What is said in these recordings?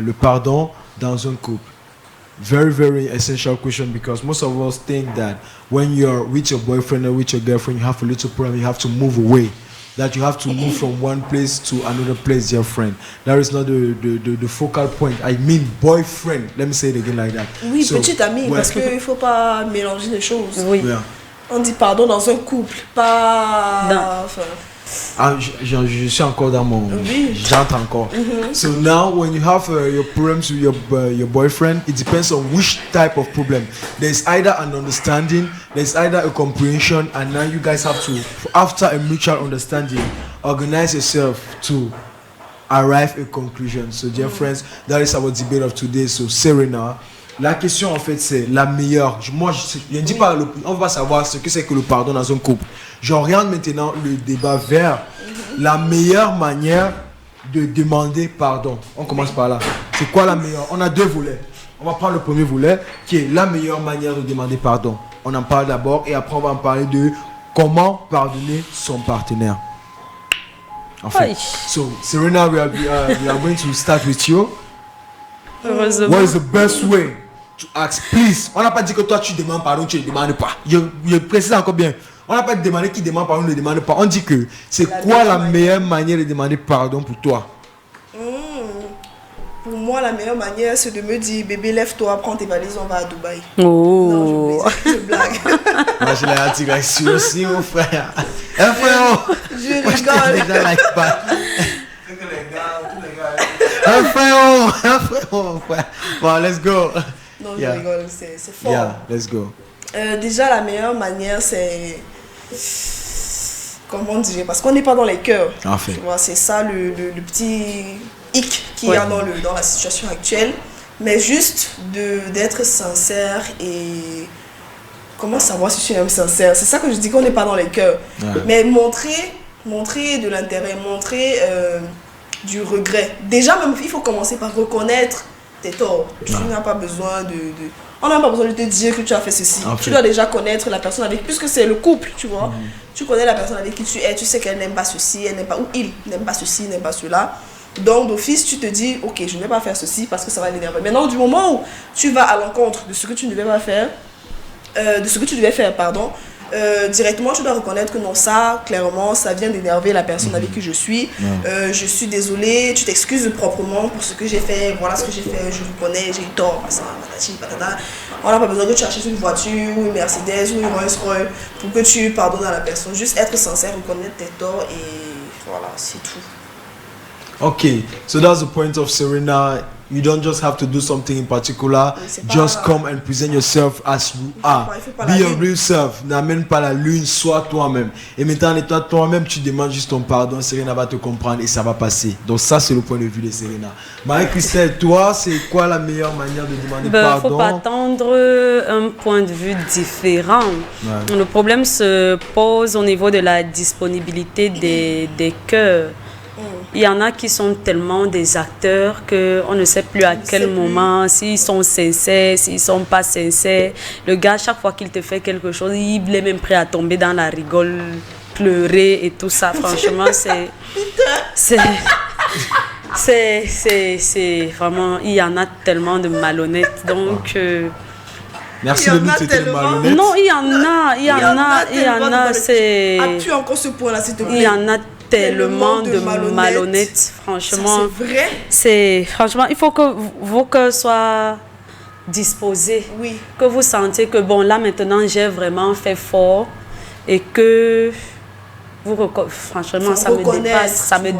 le pardon dans un couple? Very, very essential question because most of us think that when you're with your boyfriend or with your girlfriend, you have a little problem, you have to move away. That you have to move from one place to another place, dear friend. That is not the focal point. I mean boyfriend. Let me say it again like that. Oui, so, petit ami, parce qu'il ne faut pas mélanger les choses. Oui. Yeah. On dit pardon dans un couple, pas... Enfin, je suis encore dans mon... Oui. J'entre encore. So now when you have your problems with your boyfriend, it depends on which type of problem. There's either an understanding, there's either a comprehension, and now you guys have to, after a mutual understanding, organize yourself to arrive at a conclusion. So dear friends, that is our debate of today. So Serena, la question en fait c'est la meilleure. Moi je ne dis pas, on va savoir ce que c'est que le pardon dans un couple. J'oriente maintenant le débat vers la meilleure manière de demander pardon. On commence par là. C'est quoi la meilleure? On a deux volets. On va prendre le premier volet qui est la meilleure manière de demander pardon. On en parle d'abord et après on va en parler de comment pardonner son partenaire. En fait. So Serena, we are going to start with you. What is the best way to ask, please? On n'a pas dit que toi tu demandes pardon, tu ne demandes pas. Je précise encore bien. On n'a pas demandé qui demande pardon, ne demande pas. On dit que c'est quoi la meilleure manière de demander pardon pour toi? Pour moi, la meilleure manière, c'est de me dire, bébé, lève-toi, prends tes valises, on va à Dubaï. Oh. Non, je blague. Moi, je l'ai attiré aussi, mon frère. Un frère. Je rigole. Un frère, mon frère. Bon, let's go. Non, je rigole, c'est fort. Yeah, let's go. Déjà, la meilleure manière, c'est... Comment dire? Parce qu'on n'est pas dans les cœurs. En fait. Tu vois, c'est ça le petit hic qu'il y a dans la situation actuelle. Mais juste d'être sincère et... Comment savoir si je suis même sincère? C'est ça que je dis qu'on n'est pas dans les cœurs. Mais montrer de l'intérêt, montrer du regret. Déjà, même, il faut commencer par reconnaître tes torts. Tu n'as pas besoin on n'a pas besoin de te dire que tu as fait ceci. Tu dois déjà connaître la personne avec... Puisque c'est le couple, tu vois. Tu connais la personne avec qui tu es. Tu sais qu'elle n'aime pas ceci, elle n'aime pas... Ou il n'aime pas ceci, n'aime pas cela. Donc, d'office, tu te dis, ok, je ne vais pas faire ceci parce que ça va l'énerver. Maintenant, du moment où tu vas à l'encontre de ce que tu ne devais pas faire, directement, tu dois reconnaître que non, ça, clairement, ça vient d'énerver la personne avec qui je suis. Je suis désolée, tu t'excuses proprement pour ce que j'ai fait. Voilà ce que j'ai fait, je reconnais, j'ai eu tort. On n'a pas besoin que tu achètes une voiture ou une Mercedes ou une Rolls-Royce pour que tu pardonnes à la personne. Juste être sincère, reconnaître tes torts et voilà, c'est tout. Okay, so that's the point of Serena. You don't just have to do something in particular. Just come and present yourself as you are. Be your real self. N'amène pas la lune, sois toi-même. Et maintenant, étant toi-même, tu demandes juste ton pardon. Serena va te comprendre et ça va passer. Donc ça, c'est le point de vue de Serena. Marie-Christelle, toi, c'est quoi la meilleure manière de demander pardon? Il ne faut pas attendre un point de vue différent. Le problème se pose au niveau de la disponibilité des cœurs. Il y en a qui sont tellement des acteurs qu'on ne sait plus à quel moment, s'ils sont sincères, s'ils ne sont pas sincères. Le gars, chaque fois qu'il te fait quelque chose, il est même prêt à tomber dans la rigole, pleurer et tout ça. Franchement, c'est vraiment... Il y en a tellement de malhonnêtes. Donc... Merci de nous traiter de malhonnêtes. Non, il y en a. C'est... Appuie encore ce point-là, s'il te plaît. Il y en a tellement de malhonnêtes, franchement. Ça, c'est vrai. Franchement, il faut que vos cœurs soient disposés. Oui. Que vous sentez que, bon, là, maintenant, j'ai vraiment fait fort et que vous... Franchement, ça me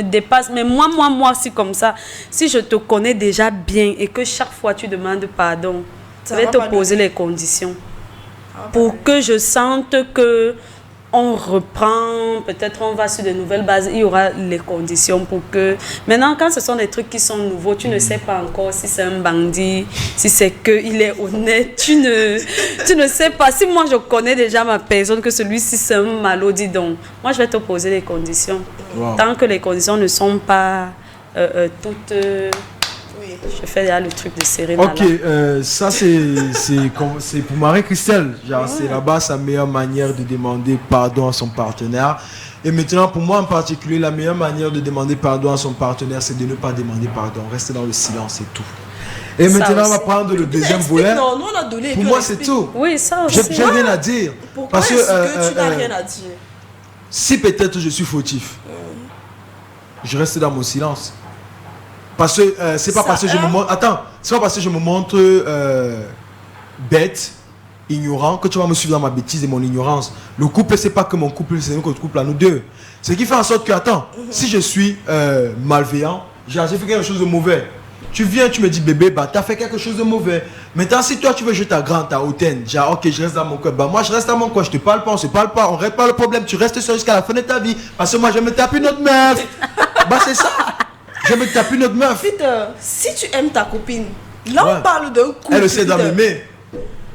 dépasse. Mais moi, c'est comme ça. Si je te connais déjà bien et que chaque fois tu demandes pardon, je vais te poser les conditions pour que je sente que on reprend, peut-être on va sur de nouvelles bases, il y aura les conditions pour que... Maintenant, quand ce sont des trucs qui sont nouveaux, tu ne sais pas encore si c'est un bandit, si c'est qu'il est honnête, tu ne sais pas. Si moi, je connais déjà ma personne, que celui-ci, c'est un malot, dis donc, moi, je vais te poser les conditions. Tant que les conditions ne sont pas toutes... Je fais là le truc de Serena. Ok, ça c'est pour Marie-Christelle. C'est là-bas sa meilleure manière de demander pardon à son partenaire. Et maintenant, pour moi en particulier, la meilleure manière de demander pardon à son partenaire, c'est de ne pas demander pardon. Rester dans le silence, c'est tout. Et Ça maintenant, aussi. on va prendre le deuxième volet. Non, nous on a donné. Pour moi, c'est tout. Oui, ça aussi. J'ai rien à dire. Pourquoi est-ce que tu n'as rien à dire? Si peut-être je suis fautif, je reste dans mon silence. Parce que c'est pas parce que je me montre. Attends, c'est pas parce que je me montre bête, ignorant, que tu vas me suivre dans ma bêtise et mon ignorance. Le couple, c'est pas que mon couple, c'est notre couple à nous deux. Ce qui fait en sorte que, attends, si je suis malveillant, j'ai fait quelque chose de mauvais. Tu viens, tu me dis bébé, bah t'as fait quelque chose de mauvais. Maintenant, si toi tu veux jouer ta grande, ta hautaine, genre ok, je reste dans mon coin, bah moi je reste dans mon coin, je te parle pas, on se parle pas, on règle pas le problème, tu restes seul jusqu'à la fin de ta vie. Parce que moi je me tape une autre meuf. Bah c'est ça. Je me tape une autre meuf. Peter, si tu aimes ta copine, là on parle d'un couple. Elle essaie d'en m'aimer.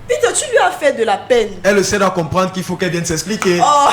Peter, tu lui as fait de la peine. Elle essaie d'en comprendre qu'il faut qu'elle vienne s'expliquer. Oh,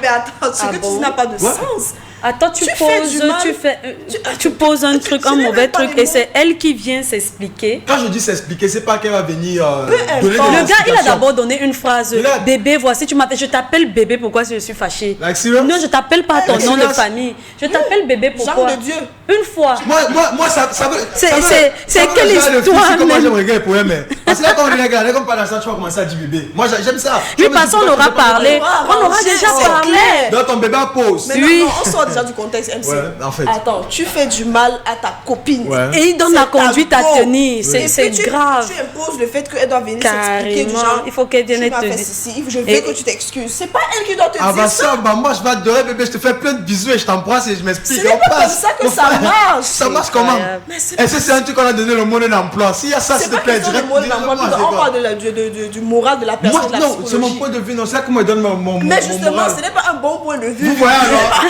mais attends, ce que tu dis n'a pas de sens. Attends, tu poses un truc, un mauvais truc, et c'est elle qui vient s'expliquer. Quand je dis s'expliquer, c'est pas qu'elle va venir donner des Le gars, il a explications. d'abord donné une phrase. Là- Bébé, voici, tu m'appelles. Je t'appelle bébé, pourquoi je suis fâchée? Like serious? Non, je t'appelle pas ton nom de Serious? famille. Je t'appelle bébé, pourquoi? Genre de Dieu. Une fois. Moi, ça veut. C'est ça veut quelle regarder le film, histoire, c'est comment même? j'aime regarder pour aimer. Parce que là, quand on regarde, là, comme par l'instant, tu vas commencer à dire bébé. Moi, j'aime ça. Lui, parce qu'on aura parlé. On aura déjà parlé. Donc, ton bébé pose. Mais Oui. non, on sort déjà du contexte, MC. Ouais, en fait. Attends, tu fais du mal à ta copine. Ouais. Et il donne la conduite à tenir. Et C'est puis grave. Tu imposes le fait qu'elle doit venir s'expliquer du Carrément. genre. Il faut qu'elle vienne Tu m'as te fait dire. ceci, je veux Et- que tu t'excuses. C'est pas elle qui doit te Ah dire bah ça. ça, bah moi je vais adorer bébé, je te fais plein de bisous et je t'embrasse et je m'explique. Ce n'est on pas passe. comme ça que On ça passe. marche. Ça marche comment? Incroyable. Mais c'est Est-ce que c'est un truc qu'on a donné le mot d'emploi? S'il y a ça, C'est s'il te pas plaît, question de direct. mot d'emploi, dis-le-moi, c'est on quoi? parle du moral de la personne, Moi, de la non, c'est mon psychologie. point de vue, non, c'est là que moi je donne mon Mais justement, moral. ce n'est pas un bon point de vue. Vous voyez alors?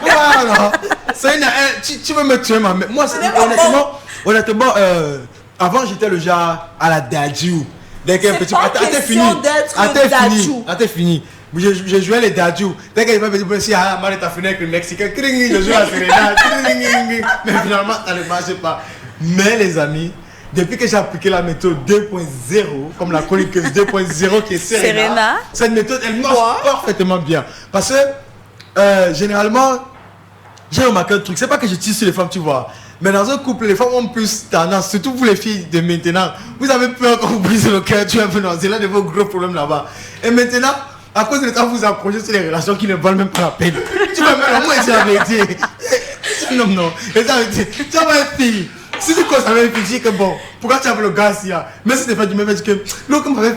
Vous voyez alors? C'est tu veux me tuer, ma mère. Moi, n'est pas honnêtement, avant j'étais le genre à la dadju. Dès qu'un C'est petit. pas Attends, question d'être dadju. Attends, fini. J'ai joué les dadju. Dès qu'il m'a dit, si ah, mal ta fenêtre, le Mexicain, je joue à Serena. Mais finalement, ça ne marchait pas. Mais les amis, depuis que j'ai appliqué la méthode 2.0, comme la chroniqueuse 2.0 qui est Serena, cette méthode, elle marche parfaitement bien. Parce que, généralement, j'ai remarqué un truc, c'est pas que je tire sur les femmes, tu vois. Mais dans un couple, les femmes ont plus tendance, surtout vous les filles de maintenant, vous avez peur qu'on vous brise le cœur, tu es un peu dans, c'est l'un de vos gros problèmes là-bas. Et maintenant, à cause de temps, vous accrochez sur les relations qui ne valent même pas la peine. Tu vas même, moi, c'est la vérité. Non. Et ça veut dire, tu vas une fille. Si tu causes avec une fille, tu dis que bon, pourquoi tu as le gars si là? Mais si tu fais du même, tu dis que l'autre m'avait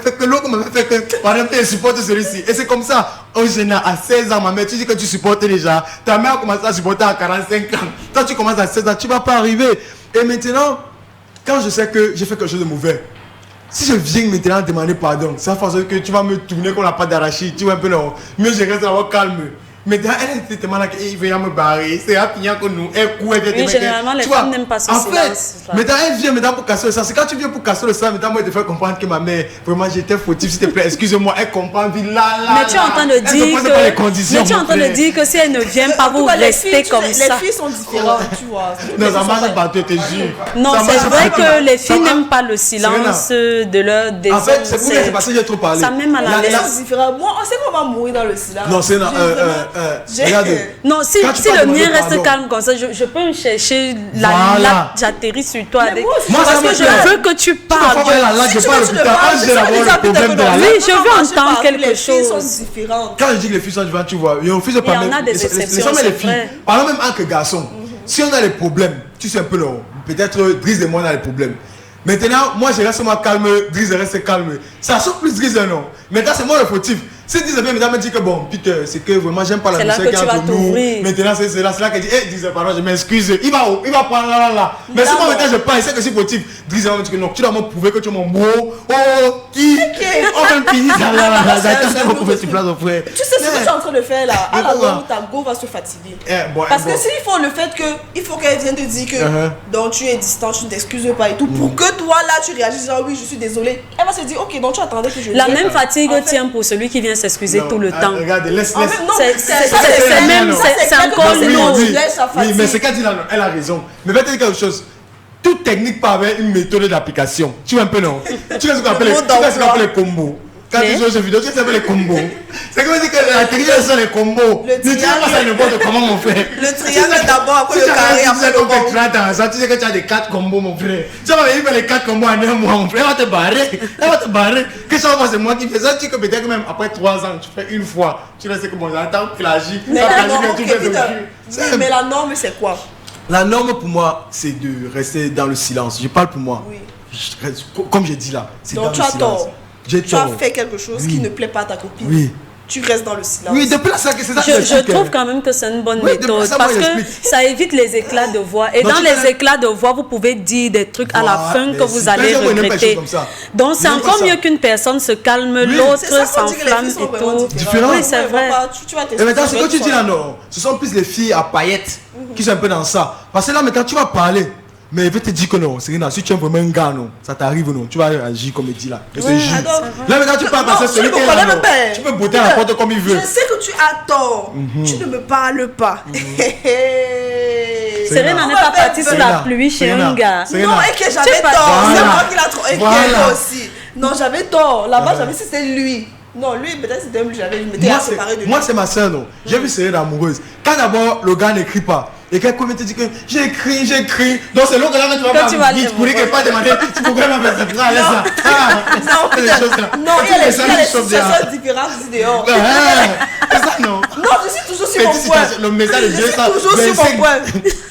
fait que, par exemple, tu supportes celui-ci. Et c'est comme ça, au général, à 16 ans, ma mère, tu dis que tu supportes déjà. Ta mère a commencé à supporter à 45 ans. Toi, tu commences à 16 ans, tu vas pas arriver. Et maintenant, quand je sais que j'ai fait quelque chose de mauvais, si je viens maintenant demander pardon, ça fait que tu vas me tourner comme la pâte d'arachide, tu vois un peu non. Mieux je reste là-bas calme. Mais elle était tellement là qu'il vient me barrer, c'est rapide que nous, elle court, elle vient te Oui, mettre. généralement, les Tu vois, femmes n'aiment pas ce en silence, fait, là. maintenant elle vient maintenant pour casser le sang. C'est quand tu viens pour casser le sang, maintenant moi je te fais comprendre que ma mère, vraiment j'étais fautif, s'il te plaît, excuse-moi, elle comprend, vite là. Mais tu es en train de dire que si elle ne vient pas, vous restez comme ça. Les filles sont différentes, tu vois. Non, ça marche pas, tu te jure. Non, c'est vrai que les filles n'aiment pas le silence de leur des En fait, hommes. c'est pour ça, c'est parce que j'ai trop parlé. Ça met mal à l'aise. C'est différent. Moi, on sait qu'on va mourir dans le silence. Non, c'est regarde. Non, si Quand tu le parles de mien demander reste pardon. calme comme ça, je peux me chercher Voilà. là, j'atterris sur toi. Mais moi aussi, Moi, parce ça que me je plaît. veux que tu parles. Je Si parle tu veux, tu plus le tard. parles, Quand mais j'ai ça, d'abord les le gens problème de la Oui, langue. je veux entendre quelque Les filles sont chose. différentes. Quand je dis que les filles sont différentes, tu vois, il refuse de Il y en parler. a des les exceptions, femmes et les c'est filles. vrai. Parlons même entre garçons. Si on a des problèmes, tu sais un peu là, peut-être Driz et moi on a des problèmes. Maintenant, moi je reste moi calme, Driz reste calme. Ça sauf plus Driz non. Maintenant c'est moi le fautif. Si Driz vient maintenant me dit que bon, Peter, c'est que vraiment j'aime pas la C'est là musique que qui tu est vas entre nous. t'ouvrir. Maintenant c'est là qu'elle dit, hé Driz, pardon, je m'excuse. Il va prendre là. Mais si moi maintenant je parle, il sait que je suis fautif. Driz va me dire que non, tu dois me prouver que tu es mon bro. Oh, qui? On va finir ça là. J'attends que vous pouvez se placer au frère. Tu sais ce que tu es en train de faire là. À la longue, ta go va se fatiguer. Parce que s'il faut le fait que, il faut qu'elle vienne te dire que donc tu es distant, tu ne t'excuses pas et tout, pour que toi là tu réagisses, genre oui je suis désolée, elle va se dire ok donc tu attendais que je La vienne. même fatigue En fait, tient pour celui qui vient s'excuser tout le temps. Regarde, laisse. en fait, non, C'est- c'est c'est- ça, c'est même- ça, c'est encore quelque chose une qu'on autre. dirait, ça Oui, mais fatigue. c'est qu'elle dit là, non, elle a raison. Mais va te dire quelque chose. Toute technique part avec une méthode d'application. Tu vois un peu non? Tu vois ce qu'on appelle les combos. Quand tu joues aux jeux vidéo, tu sais les combos. C'est comme si la triade sont les combos. Le Tu sais pas ça n'importe comment, mon frère. Le triangle d'abord, après le carré, après le rond. Tu sais que tu as des 4 combos, mon frère. Tu vas venir faire les 4 combos en un mois, mon frère. Elle va te barrer. Que ça va, c'est moi qui fais ça. Tu sais que peut-être même après 3 ans, tu fais une fois. Tu sais que bon, j'attends que la J. Mais la norme, c'est quoi? La norme pour moi, c'est de rester dans le silence. Je parle pour moi. Oui. Comme j'ai dit là, c'est dans le silence. Tort. J'ai tu as tort. fait quelque chose qui ne plaît pas à ta copine. Oui. Tu restes dans le silence. Oui, depuis là, c'est ça que je trouve quand même que c'est une bonne méthode ça, parce que ça évite les éclats de voix. Et dans les éclats de voix, vous pouvez dire des trucs à la fin que vous allez regretter. Donc c'est encore mieux qu'une personne se calme, l'autre s'enflamme et tout. Différent. Oui, c'est vrai. Et maintenant, ce que tu dis là, non, ce sont plus les filles à paillettes qui sont un peu dans ça. Parce que là, maintenant, tu vas parler. Mais il veut te dire que non, Serena, si tu es vraiment un gars, non, ça t'arrive, non, tu vas agir comme il dit là. Et c'est juste. Là, maintenant, tu parles parce que celui qui est là, non, tu peux botter à la porte comme il veut. Je sais que tu as tort. Tu ne me parles pas. Serena n'est pas partie sous la pluie chez un gars. Non, et que j'avais tort. C'est moi qui l'a trop inquiété aussi. Non, j'avais tort. Là-bas, j'avais si c'était lui. Non, lui, peut-être c'était lui, je m'étais séparé de lui. Moi, c'est ma soeur, non. J'ai vu Serena amoureuse. Quand d'abord, le gars n'écrit pas. Et quelqu'un te dit que j'écris. Donc c'est l'autre là que tu vas pas vite pour qu'il pas demander. Tu pourrais m'appeler ça. Laisse ça. Non, il y a les situations différentes ici dehors. C'est ça, non. Non, je suis toujours sur mon point. Le message de Dieu, ça. Toujours sur mon point.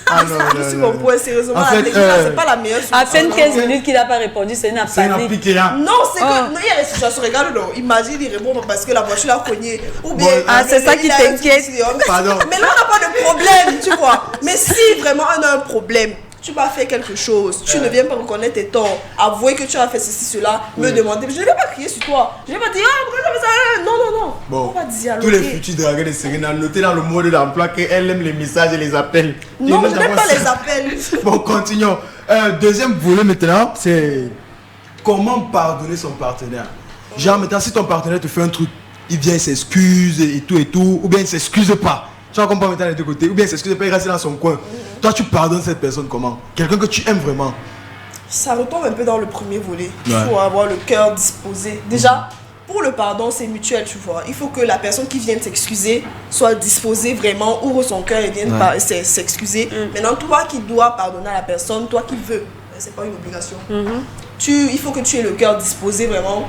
Ah non, je suis sur mon point, sérieusement. C'est pas la meilleure solution. À peine 15 minutes qu'il n'a pas répondu, c'est une panique. Non, c'est que. Il y a les situations. Regarde, non. Imagine, il répond parce que la voiture l'a cogné. Ou bien. C'est ça qui t'inquiète. Pardon. Mais là, on n'a pas de problème, tu vois. Mais si vraiment on a un problème, tu vas faire quelque chose, tu ne viens pas reconnaître tes torts, avouer que tu as fait ceci, cela, me demander, je ne vais pas crier sur toi. Je ne vais pas dire, pourquoi tu as fait ça? Non. Bon, on va dialoguer. tous les futurs dragons de Serena, notez dans le mode d'emploi qu'elle aime les messages et les appels. Non, je n'aime pas les appels. Bon, continuons. Deuxième volet maintenant, c'est comment pardonner son partenaire. Genre maintenant, si ton partenaire te fait un truc, il vient, il s'excuse et tout, ou bien il ne s'excuse pas. Tu vas comprendre maintenant les deux côtés. Ou bien c'est ce que pas, il reste dans son coin. Toi, tu pardonnes cette personne comment? Quelqu'un que tu aimes vraiment. Ça retombe un peu dans le premier volet. Il faut avoir le cœur disposé. Déjà, pour le pardon, c'est mutuel, tu vois. Il faut que la personne qui vient s'excuser soit disposée vraiment, ouvre son cœur et vienne s'excuser. Maintenant, toi qui dois pardonner à la personne, toi qui veux, c'est pas une obligation. Il faut que tu aies le cœur disposé vraiment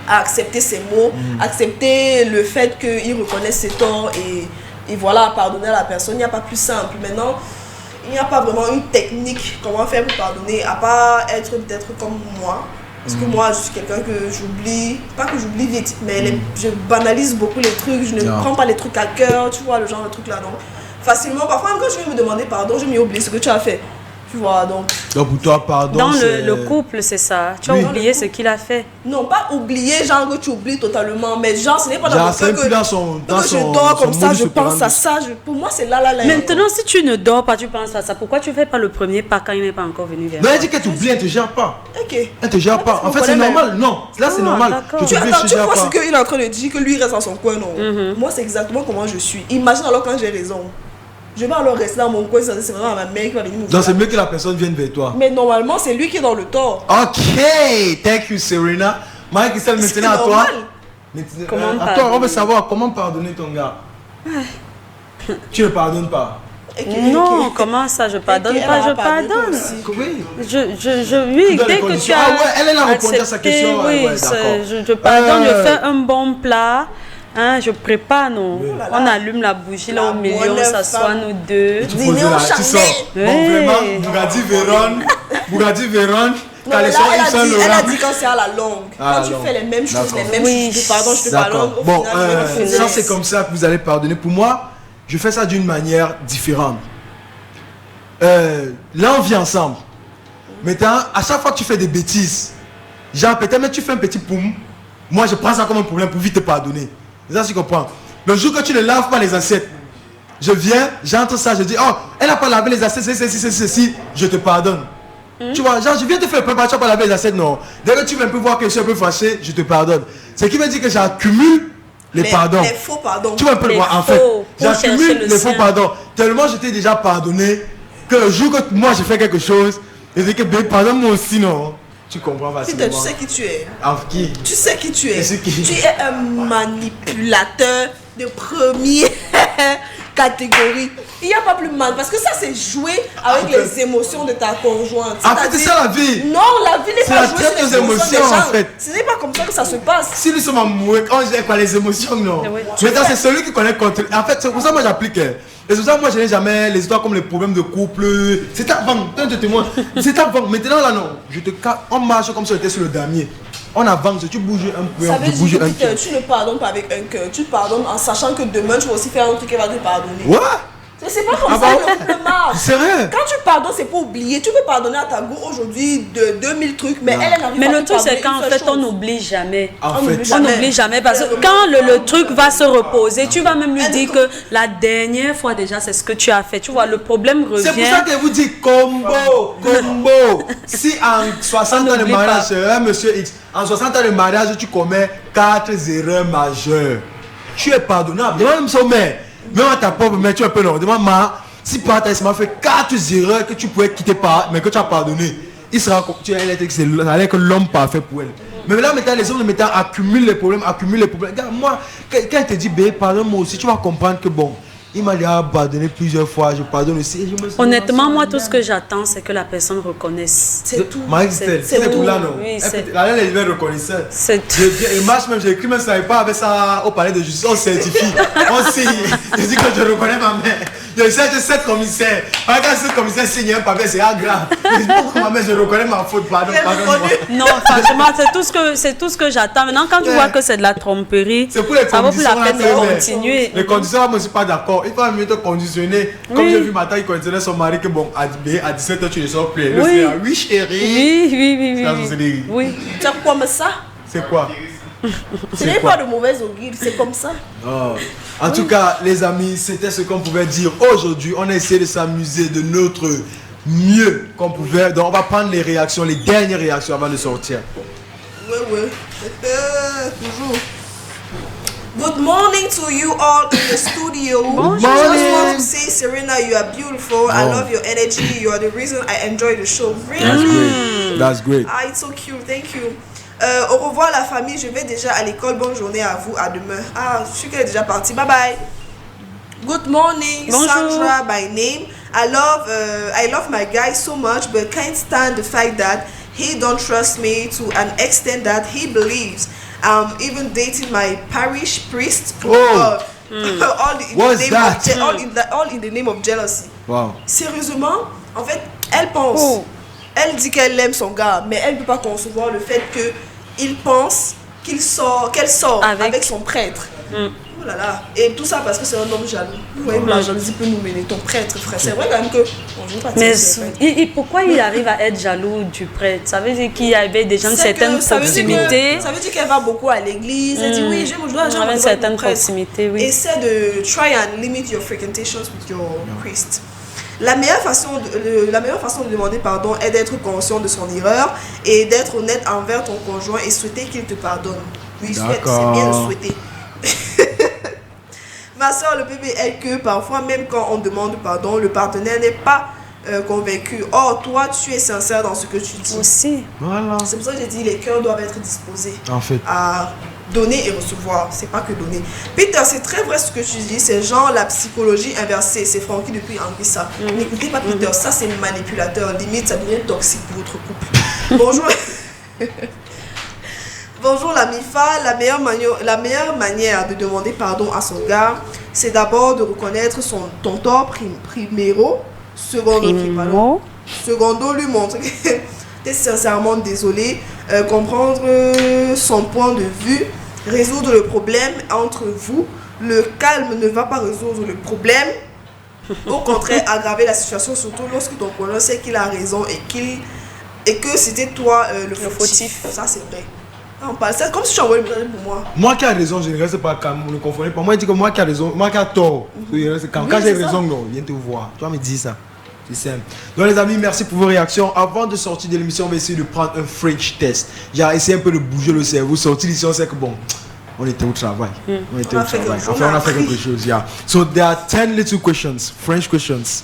à accepter ses mots, accepter le fait qu'il reconnaisse ses torts et voilà, pardonner à la personne. Il n'y a pas plus simple. Maintenant, il n'y a pas vraiment une technique comment faire pour pardonner, à part être peut-être comme moi. Parce que moi, je suis quelqu'un que j'oublie, pas que j'oublie vite, mais je banalise beaucoup les trucs, je ne prends pas les trucs à cœur, tu vois, le genre de truc là. Donc, facilement, parfois, quand je vais me demander pardon, je m'y oublie ce que tu as fait. Tu vois, donc pour toi, pardon. Dans le couple, c'est ça. Tu as oublié ce qu'il a fait. Non, pas oublier, genre que tu oublies totalement. Mais genre, ce n'est pas dans mon cœur que je dors comme ça, je pense à ça. Pour moi, c'est là. Maintenant, si tu ne dors pas, tu penses à ça. Pourquoi tu ne fais pas le premier pas quand il n'est pas encore venu vers toi? Non, elle dit que tu oublies, elle ne te gère pas. Ok. Elle ne te gère pas. En fait, c'est normal. Non, là, c'est normal. Tu vois ce qu'il est en train de dire, que lui reste dans son coin, non? Moi, c'est exactement comment je suis. Imagine alors quand j'ai raison. Je vais alors rester dans mon coin, c'est vraiment ma mère qui va venir me voir. Donc c'est mieux que la personne vienne vers toi. Mais normalement, c'est lui qui est dans le tort. Ok, thank you Serena. Marie-Christelle, maintenant à toi. À toi, on veut savoir comment pardonner ton gars. Tu ne pardonnes pas? Non, comment ça, je pardonne pas, je pardonne. Oui, dès que tu as elle a répondu à sa question. Oui, je pardonne, je fais un bon plat. Hein, je prépare, non. On allume la bougie là au milieu, on s'assoit nous deux. Tu sors. Bon, vraiment, Bugatti Veyron. Elle a dit quand c'est à la longue. Quand tu fais les mêmes choses, je te pardonne. Bon, ça c'est comme ça que vous allez pardonner. Pour moi, je fais ça d'une manière différente. Là, on vit ensemble. Maintenant, à chaque fois que tu fais des bêtises, genre peut-être même tu fais un petit poum, moi je prends ça comme un problème pour vite te pardonner. C'est ça, tu comprends. Le jour que tu ne laves pas les assiettes, je viens, j'entre ça, je dis, oh, elle n'a pas lavé les assiettes, ceci, je te pardonne. Tu vois, genre, je viens te faire préparer, tu n'as pas lavé les assiettes, non. Dès que tu viens un peu voir que je suis un peu fâché, je te pardonne. Ce qui veut dire que j'accumule les pardons. Les faux pardons. Tu vas un peu le voir, en fait. J'accumule les faux pardons. Tellement je t'ai déjà pardonné que le jour que moi je fais quelque chose, je dis que, pardonne-moi aussi, non. tu comprends facilement. Tu sais qui tu es. Qui? Tu sais qui tu es. Qui? Tu es un manipulateur de première catégorie. Il n'y a pas plus mal parce que ça c'est jouer avec les émotions de ta conjointe. En fait, c'est ça la vie. Non, la vie n'est pas jouée sur les émotions des gens. En fait. Ce n'est pas comme ça que ça se passe. Si nous sommes amoureux, quand j'ai quoi les émotions, non. Maintenant, c'est celui qui connaît contre. En fait, c'est pour ça que moi j'applique. Et c'est pour ça que moi je n'ai jamais les histoires comme les problèmes de couple. C'est avant, tu es témoin. C'est avant. Maintenant là, non. On marche comme si on était sur le damier. On avance, tu bouges un peu, ça veut tu bouges dire un que tu ne pardonnes pas avec un cœur. Tu pardonnes en sachant que demain tu vas aussi faire un truc qui va te pardonner. Ouais. C'est pas comme ça que le couple marche. C'est vrai. Quand tu pardonnes, c'est pour oublier. Tu peux pardonner à ta go aujourd'hui de 2000 trucs, mais elle n'arrive pas. Mais le truc, c'est qu'en fait, on n'oublie jamais. On n'oublie jamais parce que quand le truc va se reposer, tu vas même lui dire que la dernière fois déjà, c'est ce que tu as fait. Tu vois, le problème revient. C'est pour ça que vous dites combo. Si en 60 ans de mariage, monsieur X, en 60 ans de mariage, tu commets 4 erreurs majeures. Tu es pardonnable. Demande son mère. Même à ta propre mère, tu es un peu non. Demande si par ta m'a fait 4 erreurs que tu pouvais quitter par, mais que tu as pardonné. Il sera tu es c'est que l'homme parfait pour elle. Mais là maintenant les hommes maintenant accumulent les problèmes. Regarde, moi, quand elle te dit bébé, pardonne-moi aussi, tu vas comprendre que bon. Il m'a déjà pardonné plusieurs fois, je pardonne aussi. Honnêtement, moi, tout ce que j'attends, c'est que la personne reconnaisse. C'est tout. C'est tout là, non? Oui, là, elle est reconnaissante. C'est tout. Et marche même, j'ai écrit même, ça n'avait pas avec ça au palais de justice, on certifie, on signe. Je dis que je reconnais ma mère. Je sais que 7 commissaires. Quand 7 commissaires signent un papier, c'est grave. Je dis pourquoi ma mère, je reconnais ma faute, pardon. Non, franchement, c'est tout ce que j'attends. Maintenant, quand tu vois que c'est de la tromperie, ça vaut plus la peine de continuer. Les conditions, moi, je ne suis pas d'accord. Il faut mieux te conditionner. Comme j'ai vu matin, il conditionnait son mari que bon, à 17h, tu ne sors plus. Oui. Oui, chérie. Oui. Tu as quoi, mais ça? C'est quoi? Ce n'est pas de mauvaise augure, c'est comme ça. En tout cas, les amis, c'était ce qu'on pouvait dire aujourd'hui. On a essayé de s'amuser de notre mieux qu'on pouvait. Donc, on va prendre les réactions, les dernières réactions avant de sortir. Oui. Toujours. Good morning to you all in the studio. Good morning. Just want to say, Serena, you are beautiful. I love your energy. You are the reason I enjoy the show. Really? That's great. It's so cute. Thank you. Au revoir la famille. Je vais déjà à l'école. Bonne journée à vous. À demain. Je suis qu'elle est déjà partie. Bye bye. Good morning, Bonjour. Sandra by name. I love my guy so much, but can't stand the fact that he don't trust me to an extent that he believes I'm even dating my parish priest. All in the name of jealousy. Wow. Sérieusement, en fait, elle pense. Elle dit qu'elle aime son gars, mais elle ne peut pas concevoir le fait qu'il pense qu'elle sort avec son prêtre. Oh là là. Et tout ça parce que c'est un homme jaloux. Oui, la jalousie peut nous mener. Ton prêtre, frère. C'est vrai quand même que on joue pas. Mais pourquoi il arrive à être jaloux du prêtre? Ça veut dire qu'il y avait déjà une certaine proximité. Ça veut dire qu'elle va beaucoup à l'église. Elle dit oui, j'aime une certaine proximité, oui. Essaie de try and limit your frequentations with your priest. La meilleure façon de demander pardon est d'être conscient de son erreur et d'être honnête envers ton conjoint et souhaiter qu'il te pardonne. Oui, souhaite, c'est bien de souhaiter. Ma soeur, le bébé est que parfois, même quand on demande pardon, le partenaire n'est pas convaincu. Or, toi, tu es sincère dans ce que tu dis. Aussi. Voilà. C'est pour ça que j'ai dit les cœurs doivent être disposés à donner et recevoir. C'est pas que donner. Peter, c'est très vrai ce que tu dis. C'est genre la psychologie inversée. C'est Francky depuis Anguissa. N'écoutez pas Peter, ça c'est manipulateur. Limite, ça devient toxique pour votre couple. Bonjour. Bonjour la MIFA, la meilleure manière de demander pardon à son gars, c'est d'abord de reconnaître ton tort primero, secondo lui montrer que tu es sincèrement désolé, comprendre son point de vue, résoudre le problème entre vous. Le calme ne va pas résoudre le problème, au contraire aggraver la situation, surtout lorsque ton conjoint sait qu'il a raison et que c'était toi le fautif. Ça c'est vrai. C'est comme si tu envoyais le message pour moi. Moi qui a raison, je ne reste pas calme, ne confondez pas. Moi, je dis que moi qui a raison, moi qui a tort. Quand j'ai raison, non, viens te voir. Tu vas me dire ça. C'est simple. Donc les amis, merci pour vos réactions. Avant de sortir de l'émission, on va essayer de prendre un French test. J'ai essayé un peu de bouger le cerveau. Sortir d'ici, on sait que bon, on était au travail. On a fait quelque chose, yeah. So there are 10 little questions, French questions.